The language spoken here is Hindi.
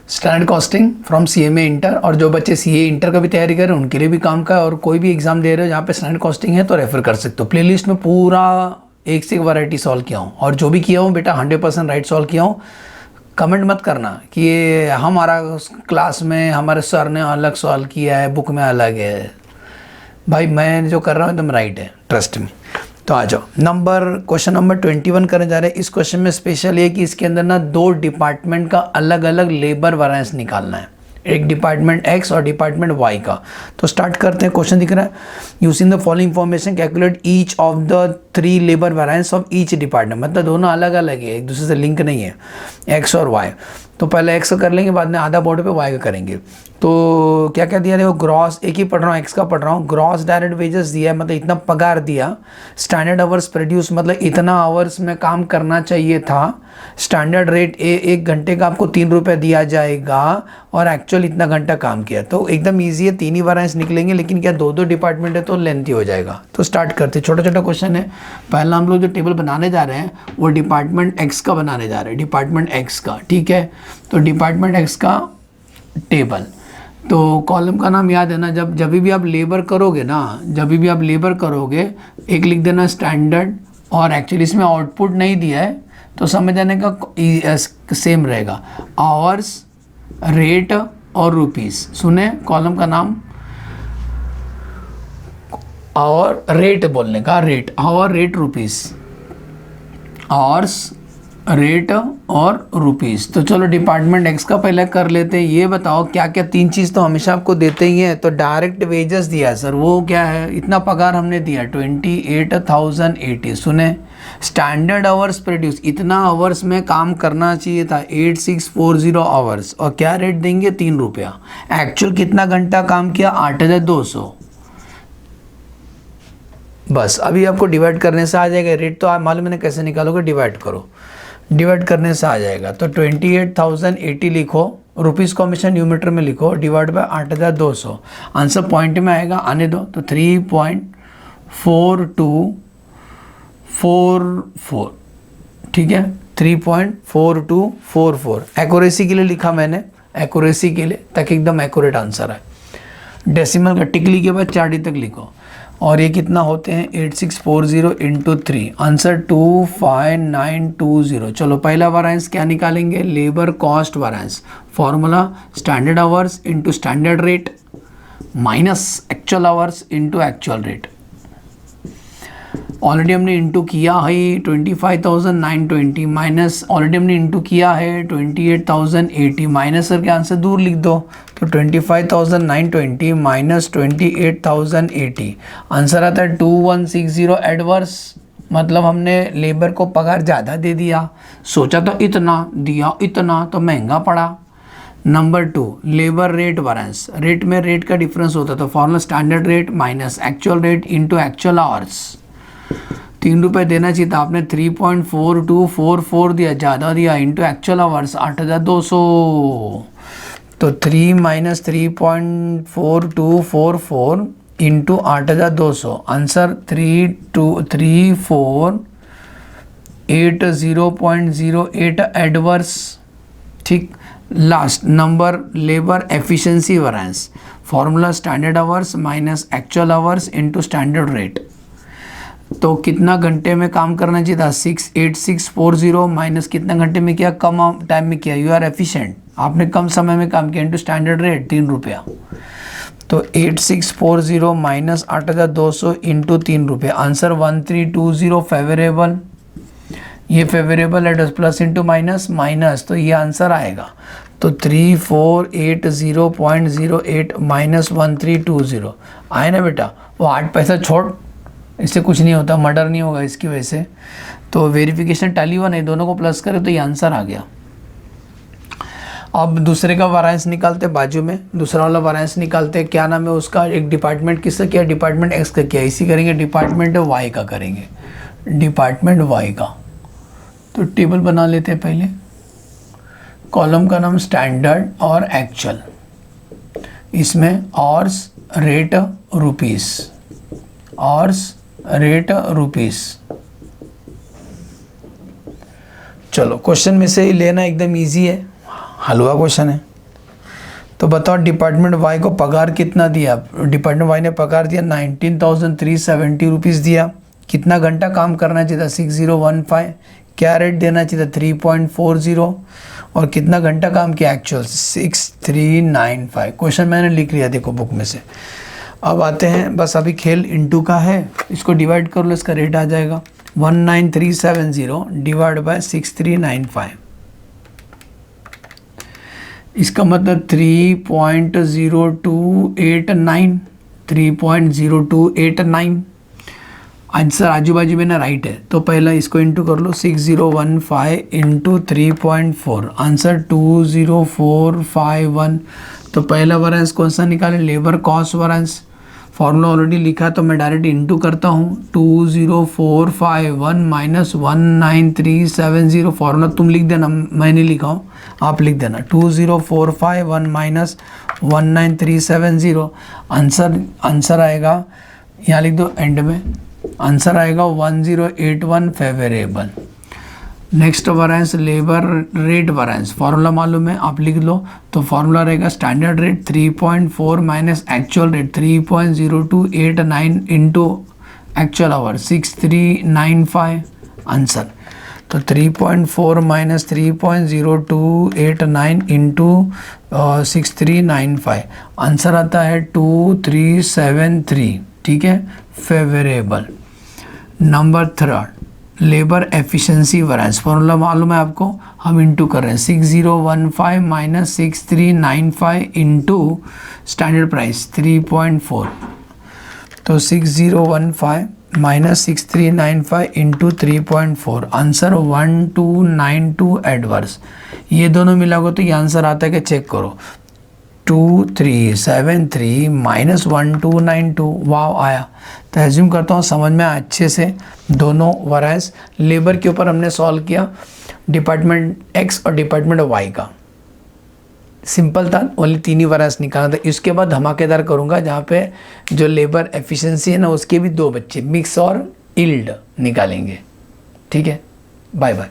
Standard costing from CMA inter, और जो बच्चे CA इंटर का भी तैयारी कर रहे हैं उनके लिए भी काम का है, और कोई भी एग्जाम दे रहे हो जहाँ पे स्टैंडर्ड कॉस्टिंग है तो रेफर कर सकते हो। प्लेलिस्ट में पूरा एक से एक वैरायटी सॉल्व किया हूँ, और जो भी किया हूँ बेटा 100% राइट सॉल्व किया हूँ। कमेंट मत करना कि ये हमारा क्लास में हमारे सर ने अलग सॉल्व किया है, बुक में अलग है। भाई मैं जो कर रहा हूँ एकदम राइट है, ट्रस्ट में। तो आ जाओ क्वेश्चन नंबर 21 करने जा रहे हैं। इस क्वेश्चन में स्पेशल ये कि इसके अंदर ना 2 डिपार्टमेंट का अलग अलग लेबर वैरिएंस निकालना है, एक डिपार्टमेंट X और डिपार्टमेंट Y का। तो स्टार्ट करते हैं। क्वेश्चन दिख रहा है, using the following information calculate each of the 3 labour variance of each department. मतलब दोनों अलग अलग है, एक दूसरे से लिंक नहीं है, X और Y। तो पहले X का कर लेंगे, बाद में आधा बोर्ड पे Y का करेंगे। तो क्या क्या दिया देखो, ग्रॉस, एक ही पढ़ रहा हूँ, X का पढ़ रहा हूँ। ग्रॉस डायरेक्ट वेजेस दिया है, मतलब इतना पगार दिया। स्टैंडर्ड आवर्स प्रोड्यूस, मतलब इतना आवर्स में काम करना चाहिए था। स्टैंडर्ड रेट एक घंटे का आपको 3 रुपये दिया जाएगा, और एक्चुअल इतना घंटा काम किया। तो एकदम ईजी है, 3 ही वैरिएंस निकलेंगे, लेकिन क्या 2 डिपार्टमेंट है तो लेंथी हो जाएगा। तो स्टार्ट करते, छोटा छोटा क्वेश्चन है। पहला हम लोग जो टेबल बनाने जा रहे हैं वो डिपार्टमेंट X का बनाने जा रहे हैं, डिपार्टमेंट X का, ठीक है। तो डिपार्टमेंट X का टेबल, तो कॉलम का नाम याद है ना, जब भी आप लेबर करोगे ना, जब भी आप लेबर करोगे, एक लिख देना स्टैंडर्ड, और एक्चुअली इसमें आउटपुट नहीं दिया है तो समझ जाने का सेम रहेगा, आवर्स, रेट और रुपीस। सुने कॉलम का नाम, और रेट बोलने का, rate, hour, rate, rupees, hours, rate और रुपीस। तो चलो डिपार्टमेंट X का पहले कर लेते हैं। ये बताओ क्या क्या 3 चीज़ तो हमेशा आपको देते ही हैं। तो डायरेक्ट वेजेस दिया है सर, वो क्या है, इतना पगार हमने दिया 28,080। सुने, स्टैंडर्ड आवर्स प्रोड्यूस, इतना आवर्स में काम करना चाहिए था, 8640 आवर्स, और क्या रेट देंगे, 3 रुपया। एक्चुअल कितना घंटा काम किया, 8200। बस अभी आपको डिवाइड करने से आ जाएगा। रेट तो आप मालूम है कैसे निकालोगे, डिवाइड करो, डिवाइड करने से आ जाएगा। तो 28,080 लिखो, रुपीज़ को हमेशा न्यूमीटर में लिखो, डिवाइड बाय 8200, आंसर पॉइंट में आएगा, आने दो। तो 3.4244, ठीक है, 3.4244। एक्यूरेसी के लिए लिखा मैंने, एक्यूरेसी के लिए, ताकि एकदम एक्यूरेट आंसर है। डेसिमल का टिक लिखे बाद 4D तक लिखो, और ये कितना होते हैं, 8640 इंटू 3, आंसर 25920। चलो पहला वैरिएंस क्या निकालेंगे, labour cost variance. Formula standard hours into standard rate minus actual hours into actual rate. Already हमने इंटू किया है 25,920, माइनस ऑलरेडी हमने इंटू किया है 28,080, माइनस करके आंसर दूर लिख दो। तो 25,920 माइनस 28,080, आंसर आता है 2160 एडवर्स। मतलब हमने लेबर को पगार ज़्यादा दे दिया, सोचा तो इतना दिया, इतना तो महंगा पड़ा। Number 2, labour rate variance. Rate में रेट का डिफरेंस होता है, तो formula standard rate minus actual rate into actual hours. 3 रुपये देना चाहिए था, आपने 3.4244 दिया, ज़्यादा दिया, इंटू एक्चुअल आवर्स 8200। तो 3 माइनस 3.4244 इंटू 8200, आंसर 3480.08 एडवर्स, ठीक। Last number, labour efficiency variance. Formula standard hours minus actual hours into standard rate. तो कितना घंटे में काम करना चाहिए था, 68640 माइनस कितना घंटे में किया, कम टाइम में किया, यू आर एफिशिएंट, आपने कम समय में काम किया, इंटू स्टैंडर्ड रेट 3 रुपया। तो 8640 माइनस 8200 इंटू 3 रुपये, आंसर 1320। फेवरेबल, ये फेवरेबल है, प्लस इंटू माइनस माइनस, तो ये आंसर आएगा। तो 3480.08 माइनस 1320 आए ना बेटा। वो 8 पैसा छोड़, इससे कुछ नहीं होता, मर्डर नहीं होगा इसकी वजह से। तो वेरिफिकेशन टैली हुआ नहीं, दोनों को प्लस करें तो ये आंसर आ गया। अब दूसरे का वैरिएंस निकालते, बाजू में दूसरा वाला वैरिएंस निकालते, क्या नाम है उसका, एक डिपार्टमेंट किसका किया, डिपार्टमेंट X का किया, इसी करेंगे डिपार्टमेंट Y का करेंगे, डिपार्टमेंट Y का। तो टेबल बना लेते हैं पहले, कॉलम का नाम स्टैंडर्ड और एक्चुअल, इसमें hours, rate, rupees, hours, rate, rupees. चलो क्वेश्चन में से ही लेना, एकदम इजी है, हलवा क्वेश्चन है। तो बताओ डिपार्टमेंट वाई को पगार कितना दिया। डिपार्टमेंट वाई ने पगार दिया 19,370 रुपीज़ दिया। कितना घंटा काम करना चाहिए था 6015। क्या रेट देना चाहिए था 3.40 और कितना घंटा काम किया एक्चुअल 6395। क्वेश्चन मैंने लिख लिया देखो बुक में से। अब आते हैं, बस अभी खेल इनटू का है, इसको डिवाइड कर लो, इसका रेट आ जाएगा 19370 डिवाइड बाय 6395। इसका मतलब 3.0289 3.0289। आंसर आजू बाजू में ना राइट है, तो पहला इसको इंटू कर लो 6015 इंटू 3.4, आंसर 20451। तो पहला वैरिएंस कौन सा निकाले, labour cost variance. Formula already लिखा तो मैं डायरेक्ट इंटू करता हूँ 20451 माइनस 19370। फॉर्मूला तुम लिख देना, मैं नहीं लिखा हूँ, आप लिख देना 20451 माइनस 19370। आंसर आएगा, यहाँ लिख दो एंड में, आंसर आएगा 1081 favourable. Next variance labour rate variance, formula मालूम है आप लिख लो। तो फॉर्मूला रहेगा standard rate 3.4 minus actual rate 3.0289 into actual our 6395 answer. तो 3.4 माइनस 3.0289 इंटू 6395 आंसर आता है 2373। ठीक है, favourable. Number third labour efficiency variance, formula मालूम है आपको, हम इंटू कर रहे हैं 6015 माइनस 6395 इंटू स्टैंडर्ड प्राइस 3.4। तो 6015 माइनस 6395 इंटू 3.4, आंसर 1292 एडवर्स। ये दोनों मिलाओगे तो ये आंसर आता है कि चेक करो 2373 माइनस 1292। वाव आया। तो एज्यूम करता हूँ समझ में अच्छे से दोनों वैरिएंस। लेबर के ऊपर हमने सॉल्व किया डिपार्टमेंट एक्स और डिपार्टमेंट वाई का, सिंपल था, ओनली 3 ही वैरिएंस निकालना था। इसके बाद धमाकेदार करूँगा जहाँ पे जो लेबर एफिशिएंसी है ना उसके भी 2 बच्चे मिक्स और इल्ड निकालेंगे। ठीक है, बाय बाय।